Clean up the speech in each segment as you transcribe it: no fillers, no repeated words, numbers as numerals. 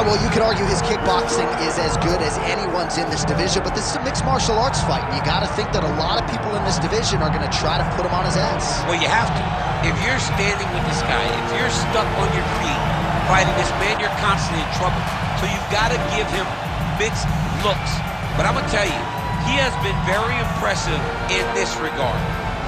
well, you could argue his kickboxing is as good as anyone's in this division, but this is a mixed martial arts fight. You got to think that a lot of people in this division are going to try to put him on his ass. Well, you have to. If you're standing with this guy, if you're stuck on your feet fighting this man, you're constantly in trouble. So you've got to give him mixed looks. But I'm going to tell you, he has been very impressive in this regard.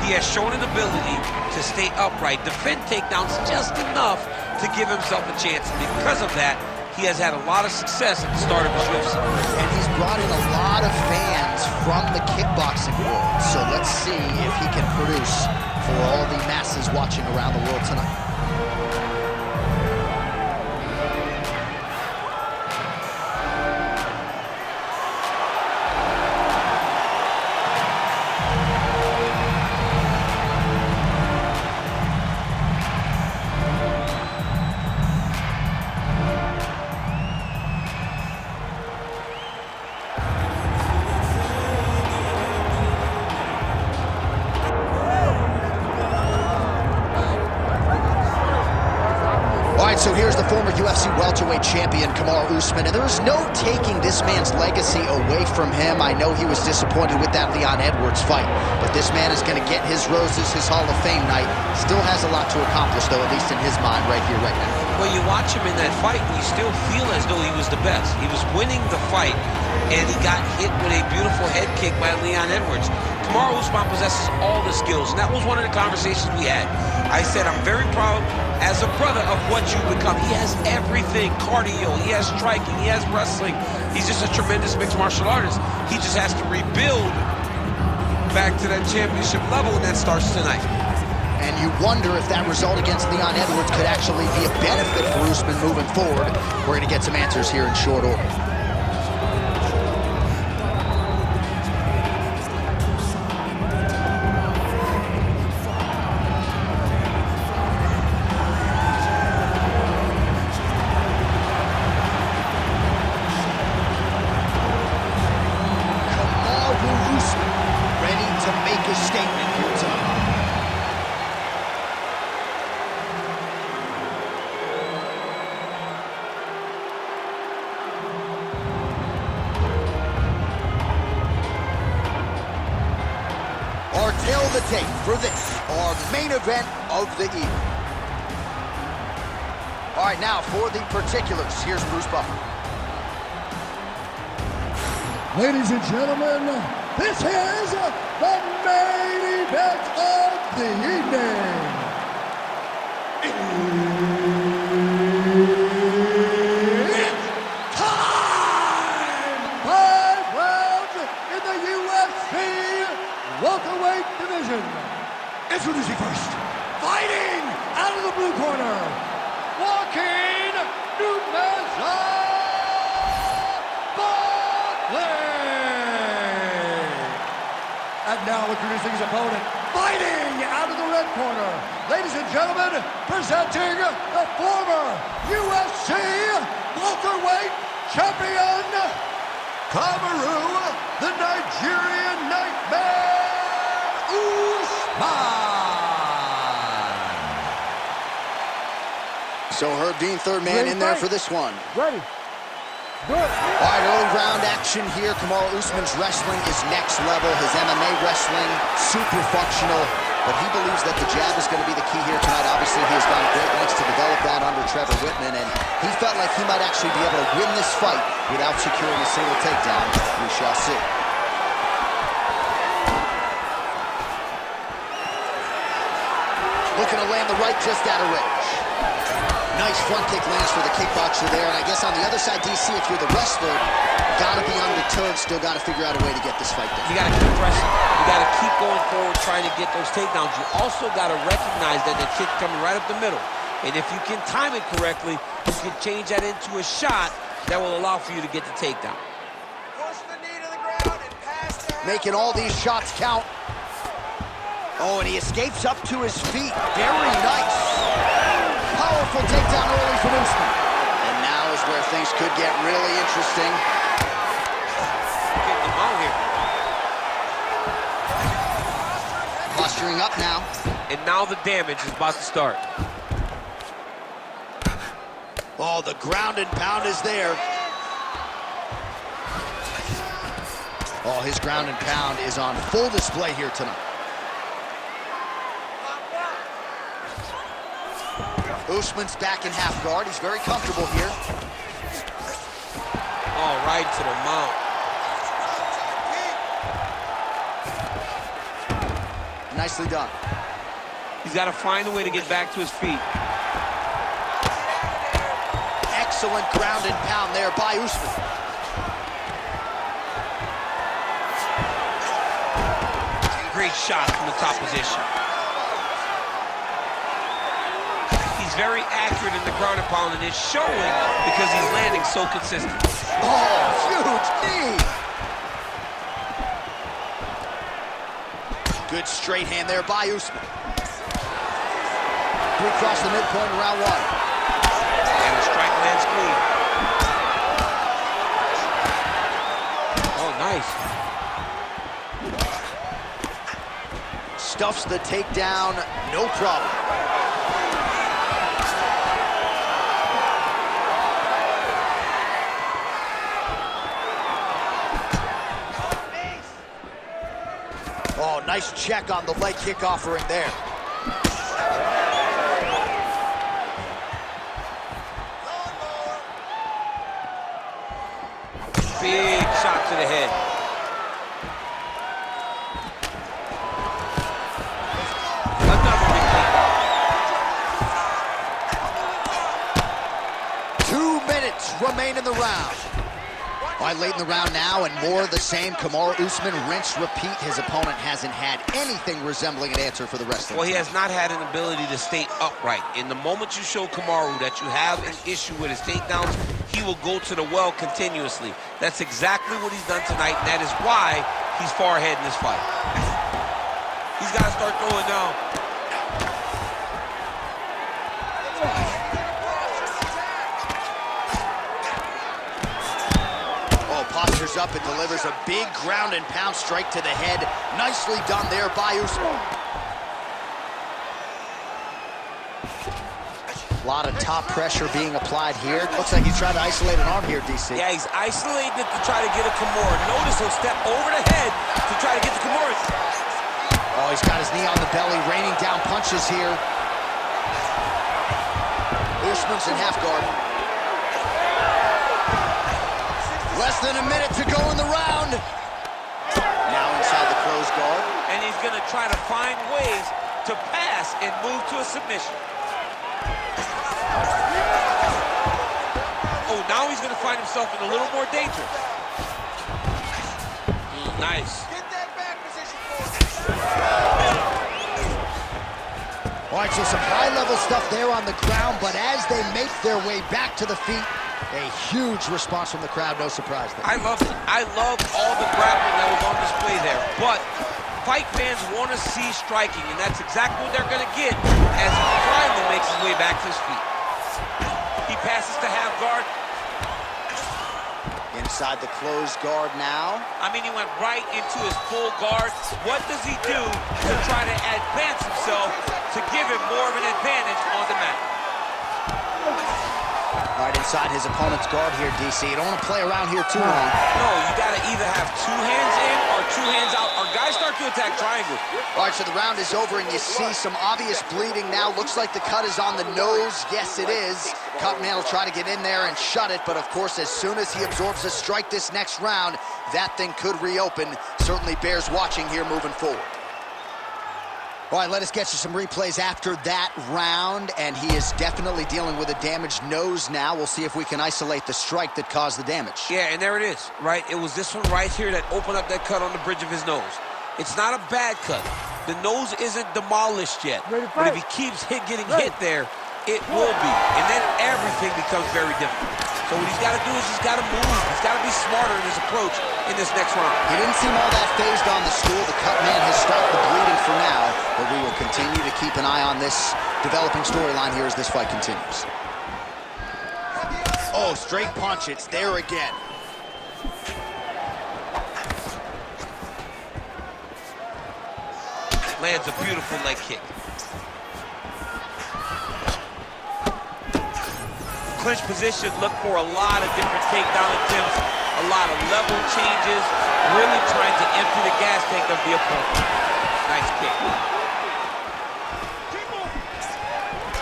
He has shown an ability to stay upright, defend takedowns just enough to give himself a chance. And because of that, he has had a lot of success at the start of his UFC career. And he's brought in a lot of fans from the kickboxing world. So let's see if he can produce for all the masses watching around the world tonight. So here's the former UFC welterweight champion, Kamaru Usman, and there is no taking this man's legacy away from him. I know he was disappointed with that Leon Edwards fight, but this man is going to get his roses, his Hall of Fame night. Still has a lot to accomplish, though, at least in his mind right here, right now. Well, you watch him in that fight, and you still feel as though he was the best. He was winning the fight, and he got hit with a beautiful head kick by Leon Edwards. Kamaru Usman possesses all the skills, and that was one of the conversations we had. I said, I'm very proud as a brother of what you become. He has everything, cardio, he has striking, he has wrestling. He's just a tremendous mixed martial artist. He just has to rebuild back to that championship level, and that starts tonight. And you wonder if that result against Leon Edwards could actually be a benefit for Usman moving forward. We're going to get some answers here in short order. Tell the tape for this, our main event of the evening. All right, now for the particulars, here's Bruce Buffer. Ladies and gentlemen, this is the main event of the evening. It's time! 5 rounds in the UFC welterweight division. Introducing first, fighting out of the blue corner, Joaquin Buckley. And now introducing his opponent, fighting out of the red corner, ladies and gentlemen, presenting the former UFC welterweight champion, Kamaru, the Nigerian Nightmare Usman. So Herb Dean, third man in there for this one. Ready. Good. All right, early round action here. Kamaru Usman's wrestling is next level. His MMA wrestling, super functional. But he believes that the jab is going to be the key here tonight. Obviously, he has gone great lengths to develop that under Trevor Whitman, and he felt like he might actually be able to win this fight without securing a single takedown. We shall see. Looking to land the right just out of range. Nice front kick lands for the kickboxer there. And I guess on the other side, DC, if you're the wrestler, got to be undeterred, still got to figure out a way to get this fight done. You got to keep pressing. You got to keep going forward, trying to get those takedowns. You also got to recognize that the kick coming right up the middle. And if you can time it correctly, you can change that into a shot that will allow for you to get the takedown. Push the knee to the ground and pass the head. Making all these shots count. Oh, and he escapes up to his feet. Very nice. Powerful takedown early from Usman. And now is where things could get really interesting. Getting them out here. Posturing up now. And now the damage is about to start. Oh, Oh, the ground and pound is there. Oh, his ground and pound is on full display here tonight. Usman's back in half guard. He's very comfortable here. Oh, right to the mount. Nicely done. He's got to find a way to get back to his feet. Excellent ground and pound there by Usman. Great shot from the top position. He's very accurate in the ground and pound, and it's showing because he's landing so consistent. Oh, huge knee. Good straight hand there by Usman. We cross the midpoint in round one. And the strike lands clean. Oh, nice. Stuffs the takedown, no problem. Oh, nice check on the leg kick offering there. Big shot to the head. Another big takedown. 2 minutes remain in the round. All right, late in the round now, and more of the same. Kamaru Usman, rinse, repeat. His opponent hasn't had anything resembling an answer for the rest of the Well, he has not had an ability to stay upright. In the moment you show Kamaru that you have an issue with his takedowns, he will go to the well continuously. That's exactly what he's done tonight, and that is why he's far ahead in this fight. He's got to start throwing down. Postures up and delivers a big ground and pound strike to the head. Nicely done there by Usman. A lot of top pressure being applied here. Looks like he's trying to isolate an arm here, DC. Yeah, he's isolating it to try to get a Kimura. Notice he'll step over the head to try to get the Kimura. Oh, he's got his knee on the belly, raining down punches here. Usman's in half guard. Less than a minute to go in the round. Now inside the closed guard. And he's gonna try to find ways to pass and move to a submission. Oh, now he's gonna find himself in a little more danger. Nice. Get that back position for All right, so some high-level stuff there on the ground, but as they make their way back to the feet, a huge response from the crowd, no surprise there. I love it. I love all the grappling that was on display there. But fight fans want to see striking, and that's exactly what they're going to get as he finally makes his way back to his feet. He passes to half guard. Inside the closed guard now. I mean, he went right into his full guard. What does he do to try to advance himself to give him more of an advantage on the mat? Right inside his opponent's guard here, DC. You don't want to play around here too long. No, you got to either have 2 hands in or 2 hands out, or guys start to attack triangle. All right, so the round is over, and you see some obvious bleeding now. Looks like the cut is on the nose. Yes, it is. Cutman will try to get in there and shut it, but of course, as soon as he absorbs a strike this next round, that thing could reopen. Certainly bears watching here moving forward. All right, let us get you some replays after that round, and he is definitely dealing with a damaged nose now. We'll see if we can isolate the strike that caused the damage. Yeah, and there it is, right? It was this one right here that opened up that cut on the bridge of his nose. It's not a bad cut. The nose isn't demolished yet, but if he keeps getting hit there, it will be, and then everything becomes very difficult. So what he's got to do is he's got to move. He's got to be smarter in his approach in this next round. He didn't seem all that phased on the stool. The cut man has stopped the bleeding for now, but we will continue to keep an eye on this developing storyline here as this fight continues. Oh, straight punch. It's there again. Lands a beautiful leg kick. clinch position, look for a lot of different takedown attempts, a lot of level changes, really trying to empty the gas tank of the opponent. Nice kick.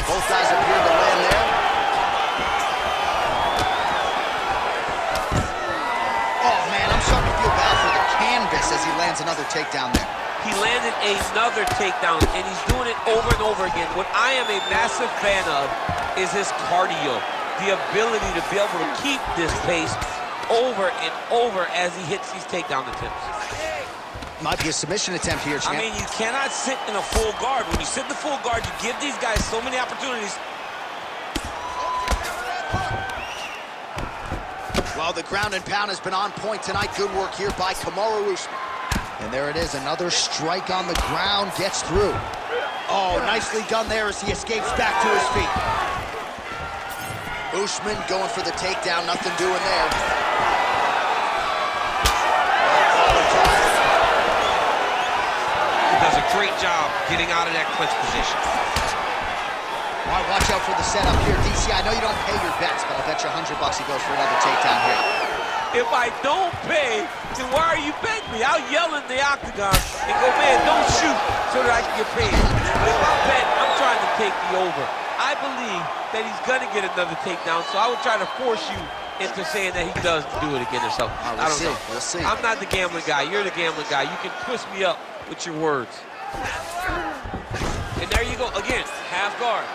Both guys appear to land there. Oh, man, I'm starting to feel bad for the canvas as he lands another takedown there. He landed another takedown, and he's doing it over and over again. What I am a massive fan of is his cardio, the ability to be able to keep this pace over and over as he hits these takedown attempts. Might be a submission attempt here, champ. I mean, you cannot sit in a full guard. When you sit in the full guard, you give these guys so many opportunities. Well, the ground and pound has been on point tonight. Good work here by Kamaru Usman. And there it is, another strike on the ground, gets through. Oh, nicely done there as he escapes back to his feet. Usman going for the takedown, nothing doing there. He does a great job getting out of that clinch position. All right, watch out for the setup here, DC. I know you don't pay your bets, but I'll bet you $100 he goes for another takedown here. If I don't pay, then why are you betting me? I'll yell in the octagon and go, man, don't shoot so that I can get paid. But if I bet, I'm trying to take the over. I believe that he's going to get another takedown, so I would try to force you into saying that he does do it again or something. Right, I don't know. We'll see. I'm not the gambling guy. You're the gambling guy. You can twist me up with your words. And there you go. Again, half guard.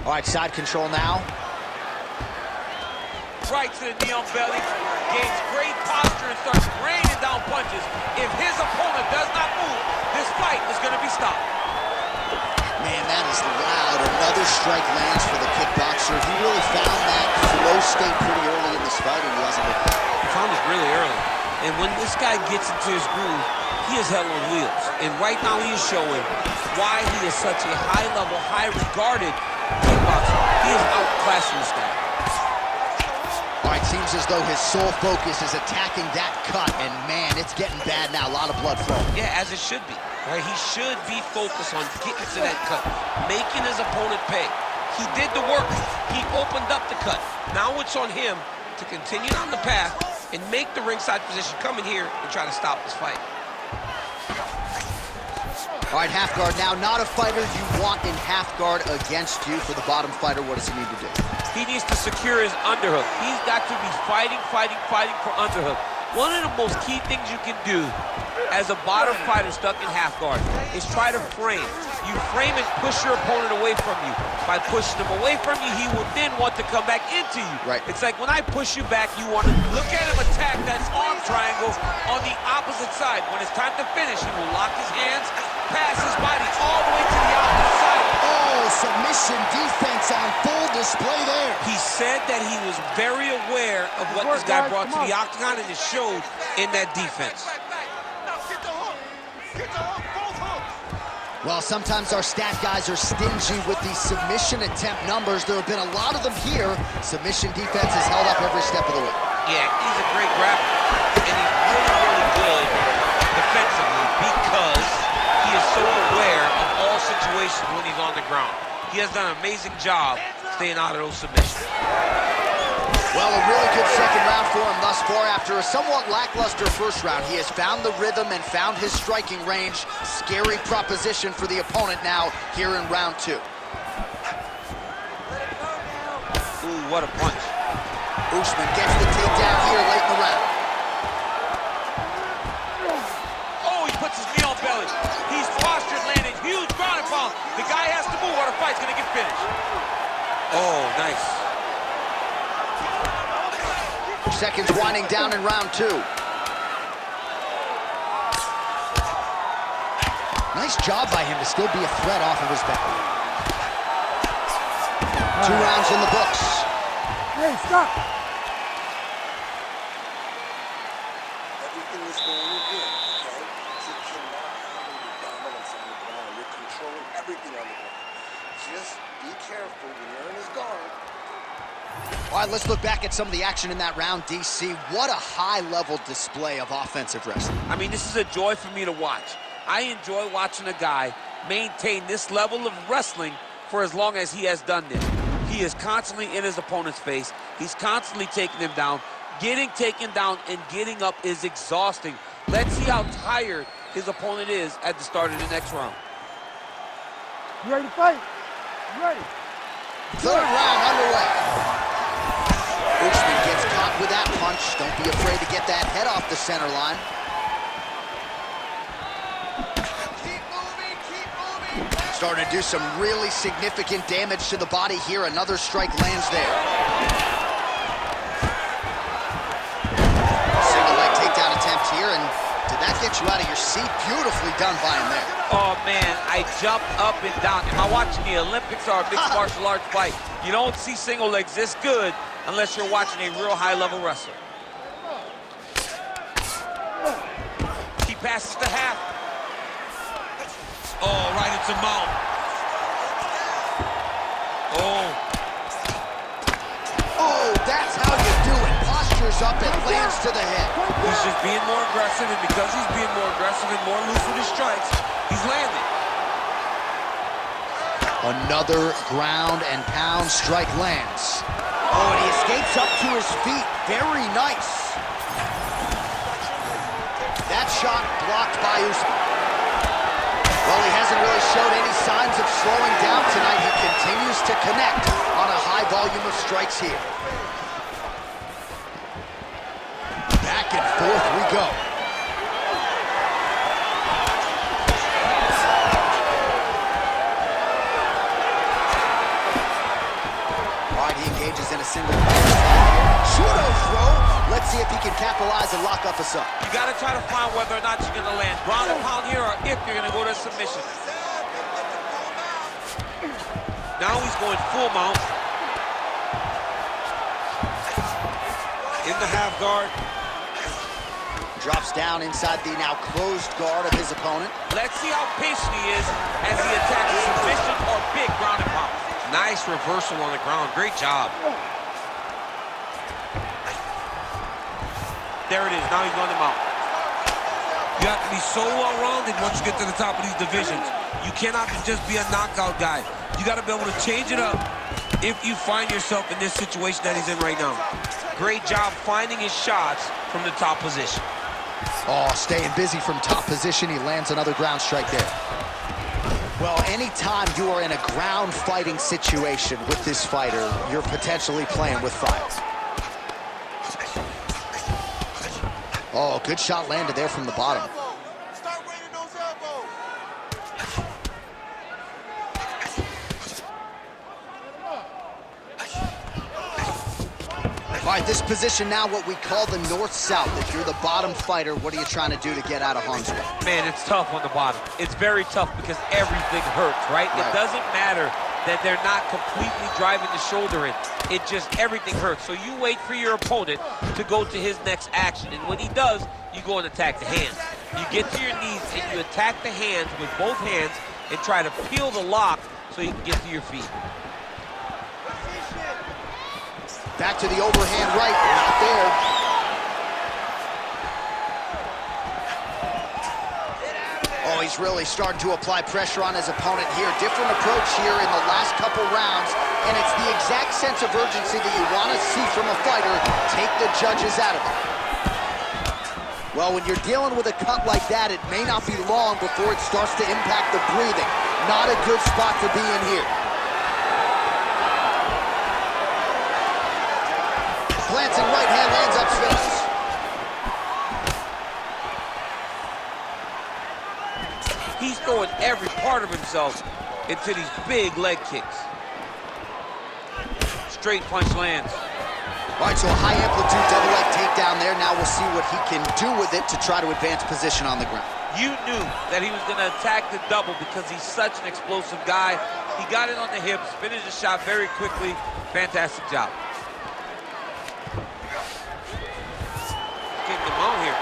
All right, side control now. Right to the knee on belly, gains great posture and starts raining down punches. If his opponent does not move, this fight is going to be stopped. Man, that is loud. Another strike lands for the kickboxer. He really found that flow state pretty early in this fight, and he hasn't looked back. He found it really early. And when this guy gets into his groove, he is hell on wheels. And right now he is showing why he is such a high-level, high-regarded kickboxer. He is outclassing this guy. All right, seems as though his sole focus is attacking that cut, and man, it's getting bad now. A lot of blood flowing. Yeah, as it should be. Right? He should be focused on getting to that cut, making his opponent pay. He did the work. He opened up the cut. Now it's on him to continue on the path and make the ringside position, come in here and try to stop this fight. All right, half guard now. Not a fighter you want in half guard against you. For the bottom fighter, what does he need to do? He needs to secure his underhook. He's got to be fighting for underhook. One of the most key things you can do as a bottom fighter stuck in half guard is try to frame. You frame and push your opponent away from you. By pushing him away from you, he will then want to come back into you. Right. It's like when I push you back, you want to look at him attack that arm triangle on the opposite side. When it's time to finish, he will lock his hands, pass his body all the way to the opposite side. Oh, submission defense on full display there. He said that he was very aware of what this guy brought to the octagon, and it showed in that defense. Well, sometimes our stat guys are stingy with these submission attempt numbers. There have been a lot of them here. Submission defense has held up every step of the way. Yeah, he's a great grappler, and he's really, really good defensively because he is so aware of all situations when he's on the ground. He has done an amazing job staying out of those submissions. Well, a really good second round for him thus far. After a somewhat lackluster first round, he has found the rhythm and found his striking range. Scary proposition for the opponent now here in round two. Ooh, what a punch. Usman gets the takedown here late in the round. Oh, he puts his knee on belly. He's postured, landing huge ground and pound. The guy has to move or the fight's gonna get finished. Oh, nice. Seconds winding down in round two. Nice job by him to still be a threat off of his back. 2 rounds in the books. Hey, stop! Everything is going good, okay? You cannot handle the dominance on the ground. You're controlling everything on the ground. Just be careful when you're in his guard. All right, let's look back at some of the action in that round, DC. What a high-level display of offensive wrestling. I mean, this is a joy for me to watch. I enjoy watching a guy maintain this level of wrestling for as long as he has done this. He is constantly in his opponent's face. He's constantly taking him down. Getting taken down and getting up is exhausting. Let's see how tired his opponent is at the start of the next round. You ready to fight? You ready? Third round underway. Usman gets caught with that punch. Don't be afraid to get that head off the center line. Keep moving, keep moving. Starting to do some really significant damage to the body here. Another strike lands there. Single leg takedown attempt here, and did that get you out of your seat? Beautifully done by him there. Oh, man, I jumped up and down. Am I watching the Olympics or a mixed martial arts fight? You don't see single legs this good unless you're watching a real high-level wrestler. He passes the half. Oh, right into mount. Oh, that's how you do it. Posture's up and lands to the head. He's just being more aggressive, and because he's being more aggressive and more loose with his strikes, he's landing. Another ground and pound strike lands. Oh, and he escapes up to his feet. Very nice. That shot blocked by Usman. Well, he hasn't really showed any signs of slowing down tonight. He continues to connect on a high volume of strikes here. Back and forth we go. All right, he engages in a single judo throw. Let's see if he can capitalize and lock up us up. You got to try to find whether or not you're going to land ground and pound here or if you're going to go to submission. Now he's going full mount. In the half guard. Drops down inside the now closed guard of his opponent. Let's see how patient he is as he attacks a submission or big ground and pound. Nice reversal on the ground. Great job. There it is. Now he's going to mount. You have to be so well-rounded once you get to the top of these divisions. You cannot just be a knockout guy. You got to be able to change it up if you find yourself in this situation that he's in right now. Great job finding his shots from the top position. Oh, staying busy from top position. He lands another ground strike there. Well, anytime you are in a ground fighting situation with this fighter, you're potentially playing with fire. Oh, good shot landed there from the bottom. Start raining those elbows. All right, this position now what we call the north-south. If you're the bottom fighter, what are you trying to do to get out of harm's way? Man, it's tough on the bottom. It's very tough because everything hurts, right? It doesn't matter that they're not completely driving the shoulder in. It just, everything hurts. So you wait for your opponent to go to his next action. And when he does, you go and attack the hands. You get to your knees and you attack the hands with both hands and try to peel the lock so you can get to your feet. Back to the overhand right, not there. Oh, he's really starting to apply pressure on his opponent here. Different approach here in the last couple rounds, and it's the exact sense of urgency that you want to see from a fighter. Take the judges out of it. Well, when you're dealing with a cut like that, it may not be long before it starts to impact the breathing. Not a good spot to be in here. Glancing right hand lands upstairs. He's throwing every part of himself into these big leg kicks. Straight punch lands. All right, so a high amplitude double leg takedown there. Now we'll see what he can do with it to try to advance position on the ground. You knew that he was going to attack the double because he's such an explosive guy. He got it on the hips, finished the shot very quickly. Fantastic job. Getting him on here.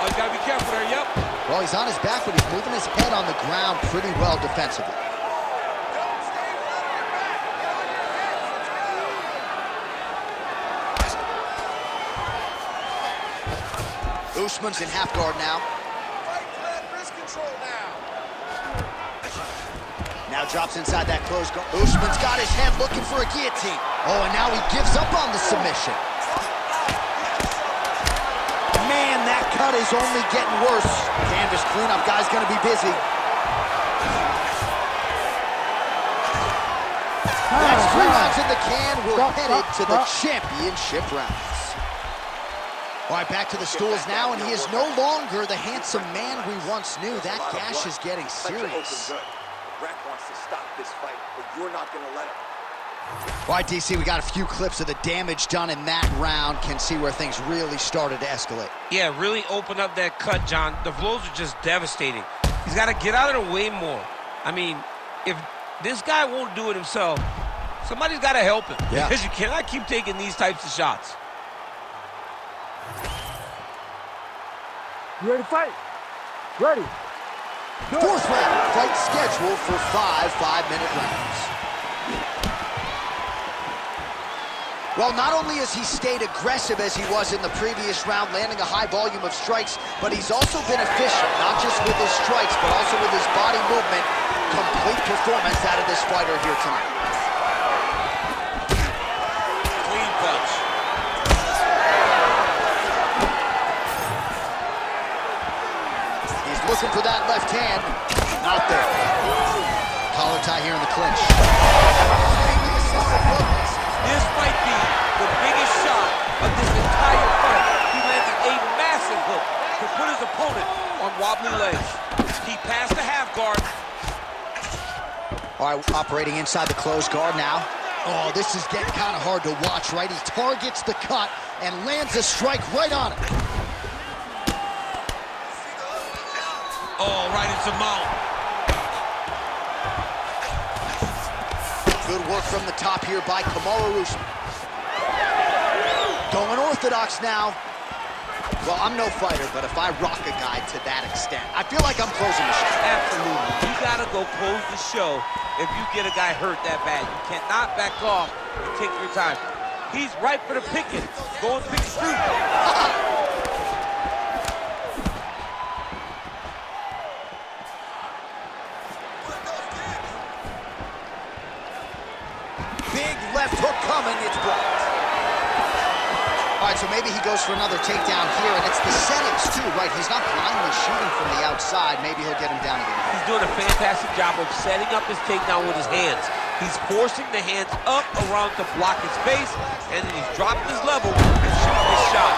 Oh, you got to be careful there, yep. Well, he's on his back, but he's moving his head on the ground pretty well defensively. Usman's in half guard now. Fight plan, wrist control now. Now Now drops inside that close guard. Usman's got his head looking for a guillotine. Oh, and now he gives up on the submission. Man, that cut is only getting worse. Canvas cleanup guy's gonna be busy. That's 3 rounds in the can. We're headed to the championship rounds. All right, back to the stools now, and he is no longer the handsome man we once knew. That gash is getting serious. Rack wants to stop this fight, but you're not gonna let him. All right, DC, we got a few clips of the damage done in that round. Can see where things really started to escalate. Yeah, really open up that cut, John. The blows are just devastating. He's got to get out of the way more. I mean, if this guy won't do it himself, somebody's got to help him. Yeah. Because you cannot keep taking these types of shots. You ready to fight? Ready. Fourth round, fight scheduled for 5 5-minute rounds. Well, not only has he stayed aggressive as he was in the previous round, landing a high volume of strikes, but he's also been efficient, not just with his strikes, but also with his body movement. Complete performance out of this fighter here tonight. Clean punch. He's looking for that left hand. Not there. Collar tie here in the clinch. This might be the biggest shot of this entire fight. He landed a massive hook to put his opponent on wobbly legs. He passed the half guard. All right, operating inside the closed guard now. Oh, this is getting kind of hard to watch, right? He targets the cut and lands a strike right on it. Oh, right into mount. Good work from the top here by Kamaru Usman. Going orthodox now. Well, I'm no fighter, but if I rock a guy to that extent, I feel like I'm closing the show. Absolutely. You gotta go close the show if you get a guy hurt that bad. You cannot back off and take your time. He's right for the picking. Go and pick his fruit. Big left hook coming, it's blocked. All right, so maybe he goes for another takedown here, and it's the settings too, right? He's not blindly shooting from the outside. Maybe he'll get him down again. He's doing a fantastic job of setting up his takedown with his hands. He's forcing the hands up around to block his face, and then he's dropping his level and shooting his shot.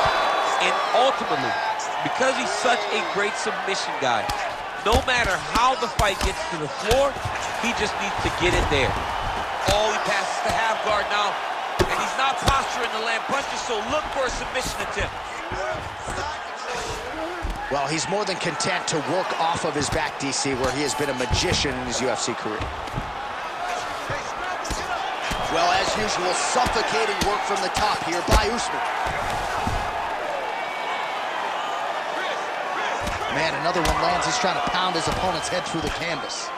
And ultimately, because he's such a great submission guy, no matter how the fight gets to the floor, he just needs to get it there. Oh, he passes the half guard now, and he's not posturing the land punches, so look for a submission attempt. Well, he's more than content to work off of his back, DC, where he has been a magician in his UFC career. Well, as usual, suffocating work from the top here by Usman. Man, another one lands. He's trying to pound his opponent's head through the canvas.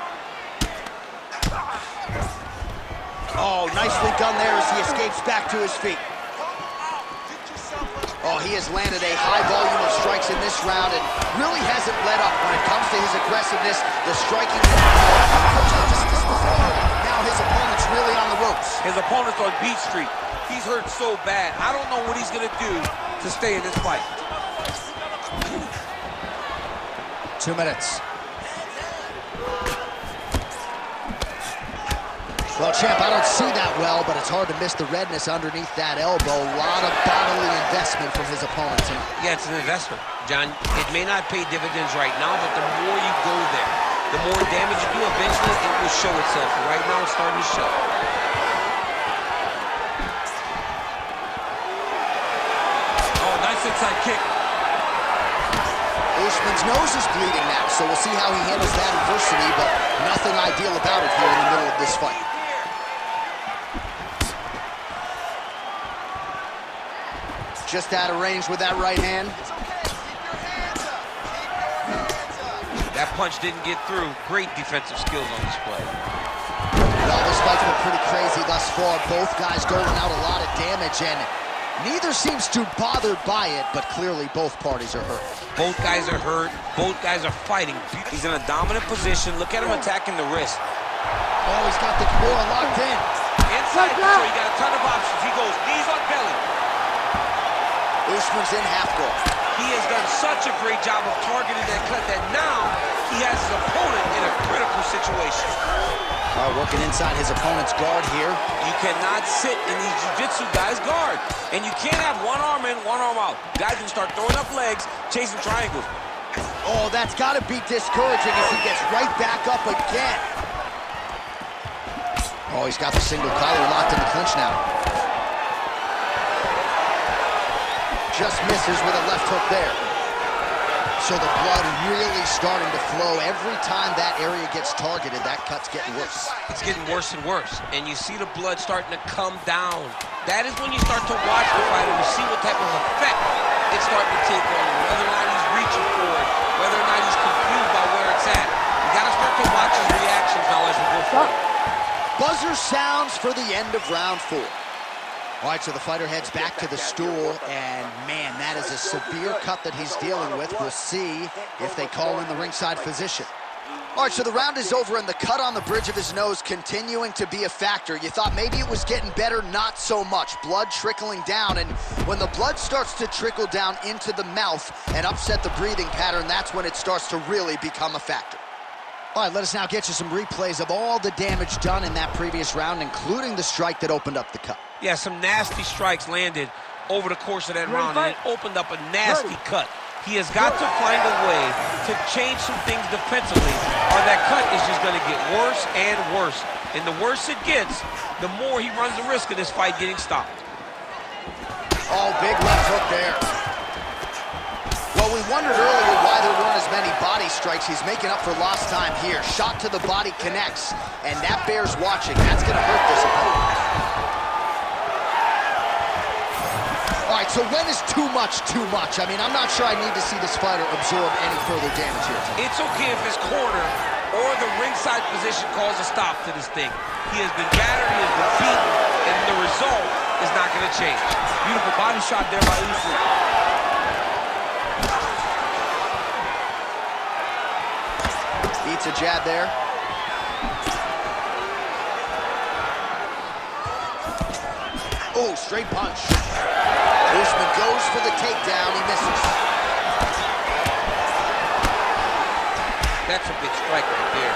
Oh, nicely done there as he escapes back to his feet. Oh, he has landed a high volume of strikes in this round and really hasn't let up when it comes to his aggressiveness, the striking. Now his opponent's really on the ropes. His opponent's on Beat Street. He's hurt so bad. I don't know what he's gonna do to stay in this fight. 2 minutes. Well, champ, I don't see that well, but it's hard to miss the redness underneath that elbow. A lot of bodily investment from his opponent tonight. Yeah, it's an investment, John. It may not pay dividends right now, but the more you go there, the more damage you do, eventually it will show itself. Right now, it's starting to show. Oh, nice inside kick. Usman's nose is bleeding now, so we'll see how he handles that adversity, but nothing ideal about it here in the middle of this fight. Just out of range with that right hand. That punch didn't get through. Great defensive skills on display. Well, this fight's been pretty crazy thus far. Both guys doling out a lot of damage, and neither seems too bothered by it, but clearly both parties are hurt. Both guys are hurt. Both guys are fighting. He's in a dominant position. Look at him attacking the wrist. Oh, he's got the Kimura locked in. Inside, so he got a ton of options. He goes knees on belly. Usman's in half guard. He has done such a great job of targeting that cut that now he has his opponent in a critical situation. Working inside his opponent's guard here. You cannot sit in these jiu-jitsu guys' guard. And you can't have one arm in, one arm out. Guys can start throwing up legs, chasing triangles. Oh, that's got to be discouraging as he gets right back up again. Oh, he's got the single collar locked in the clinch now. Just misses with a left hook there. So the blood really starting to flow. Every time that area gets targeted, that cut's getting worse. It's getting worse and worse. And you see the blood starting to come down. That is when you start to watch the fighter to see what type of effect it's starting to take on him. Whether or not he's reaching for it, whether or not he's confused by where it's at. You got to start to watch his reactions now as we go forward. Buzzer sounds for the end of round 4. All right, so the fighter heads back to the stool, and man, that is a severe cut that he's dealing with. We'll see if they call in the ringside physician. All right, so the round is over, and the cut on the bridge of his nose continuing to be a factor. You thought maybe it was getting better, not so much. Blood trickling down, and when the blood starts to trickle down into the mouth and upset the breathing pattern, that's when it starts to really become a factor. All right, let us now get you some replays of all the damage done in that previous round, including the strike that opened up the cut. Yeah, some nasty strikes landed over the course of that round, and it opened up a nasty cut. He has got to find a way to change some things defensively, or that cut is just going to get worse and worse. And the worse it gets, the more he runs the risk of this fight getting stopped. Oh, big left hook there. Well, we wondered earlier why there weren't as many body strikes. He's making up for lost time here. Shot to the body connects, and that bears watching. That's going to hurt this opponent. All right, so when is too much too much? I mean, I'm not sure I need to see this fighter absorb any further damage here. It's okay if his corner or the ringside position calls a stop to this thing. He has been battered, he has been beaten, and the result is not going to change. Beautiful body shot there by Usman. Beats a jab there. Oh, straight punch. Usman goes for the takedown, he misses. That's a big strike right there.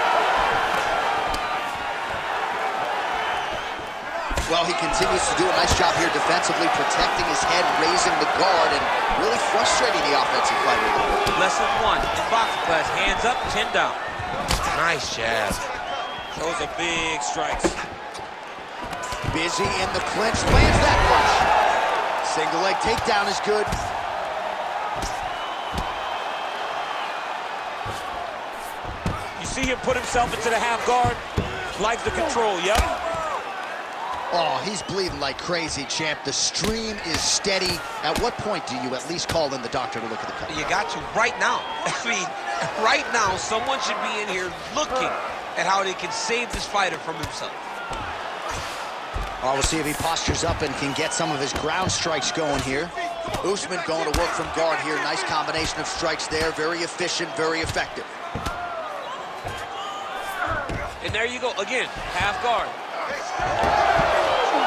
Well, he continues to do a nice job here defensively, protecting his head, raising the guard, and really frustrating the offensive fighter a little bit. Lesson 1 in boxing class, hands up, chin down. Nice jab. Those are big strikes. Busy in the clinch, lands that punch. Single leg takedown is good. You see him put himself into the half guard. Likes the control, yep. Oh, he's bleeding like crazy, champ. The stream is steady. At what point do you at least call in the doctor to look at the cut? You got to right now. I mean, right now, someone should be in here looking at how they can save this fighter from himself. Oh, we'll see if he postures up and can get some of his ground strikes going here. Usman going to work from guard here. Nice combination of strikes there. Very efficient, very effective. And there you go. Again, half guard.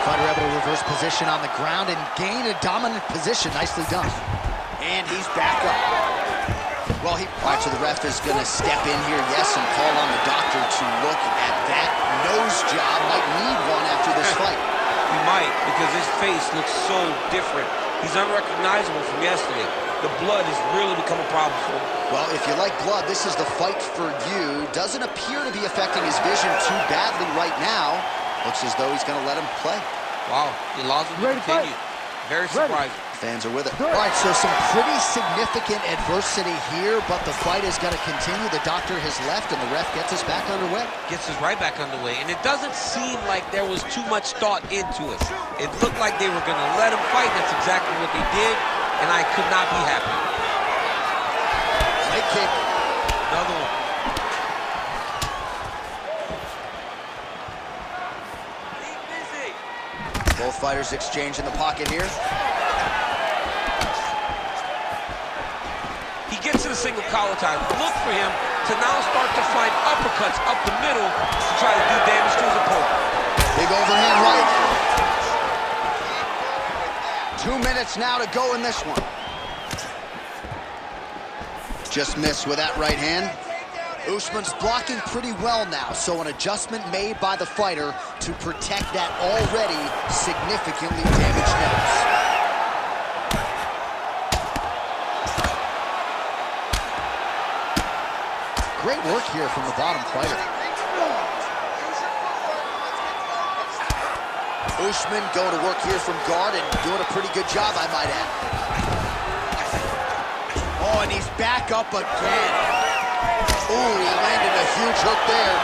Fighter able to reverse position on the ground and gain a dominant position. Nicely done. And he's back up. Well, all right, so the ref is going to step in here, yes, and call on the doctor to look at that nose job. Might need one after this fight. He might, because his face looks so different. He's unrecognizable from yesterday. The blood has really become a problem for him. Well, if you like blood, this is the fight for you. Doesn't appear to be affecting his vision too badly right now. Looks as though he's going to let him play. Wow, he allows him to continue. Very surprising. Fans are with it. All right, so some pretty significant adversity here, but the fight is going to continue. The doctor has left, and the ref gets us back underway. Gets us right back underway, and it doesn't seem like there was too much thought into it. It looked like they were going to let him fight. That's exactly what they did, and I could not be happy. Leg kick. Another one. Both fighters exchange in the pocket here. He gets to the single collar time. Look for him to now start to find uppercuts up the middle to try to do damage to his opponent. Big overhand right. 2 minutes now to go in this one. Just missed with that right hand. Usman's blocking pretty well now, so an adjustment made by the fighter to protect that already significantly damaged nose. Great work here from the bottom fighter. Usman going to work here from guard and doing a pretty good job, I might add. Oh, and he's back up again. Ooh, he landed a huge hook there.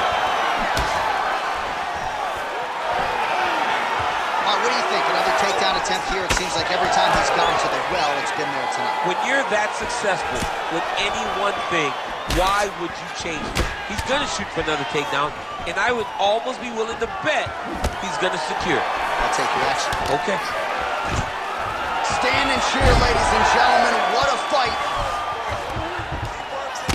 All right, what do you think? Another takedown attempt here. It seems like every time he's gone to the well, it's been there tonight. When you're that successful with any one thing, why would you change it? He's going to shoot for another takedown, and I would almost be willing to bet he's going to secure. I'll take your action. Okay. Stand and cheer, ladies and gentlemen. What a fight.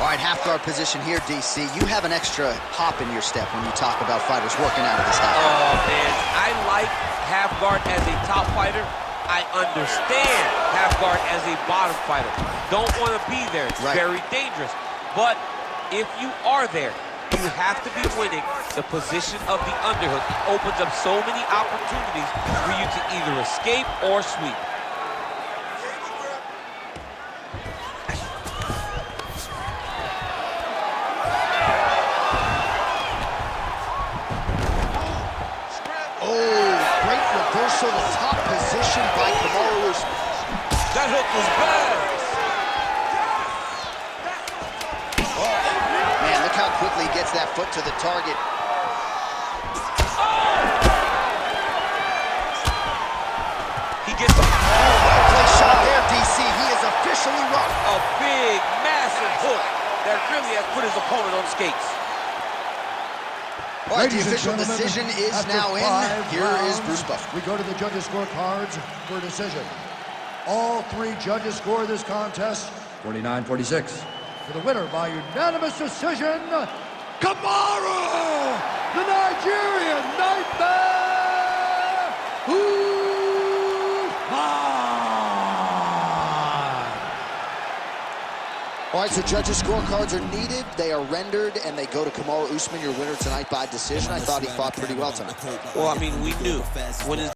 All right, half guard position here, DC. You have an extra hop in your step when you talk about fighters working out of this half guard. Oh, man. I like half guard as a top fighter. I understand half guard as a bottom fighter. Don't want to be there. It's very dangerous. But if you are there, you have to be winning the position of the underhook. It opens up so many opportunities for you to either escape or sweep. Oh, great reversal to top position by Kamaru Usman. That hook was bad. Look how quickly he gets that foot to the target. He gets a well-placed shot there, DC. He is officially run. A big, massive hook that really has put his opponent on skates. All right, the official decision is now in. Here is Bruce Buckley. We go to the judges' scorecards for a decision. All 3 judges score this contest 49-46. For the winner by unanimous decision, Kamaru, the Nigerian Nightmare Usman. All right, so judges' scorecards are needed. They are rendered, and they go to Kamaru Usman, your winner tonight by decision. I thought he fought pretty well tonight. Well, I mean, we knew when his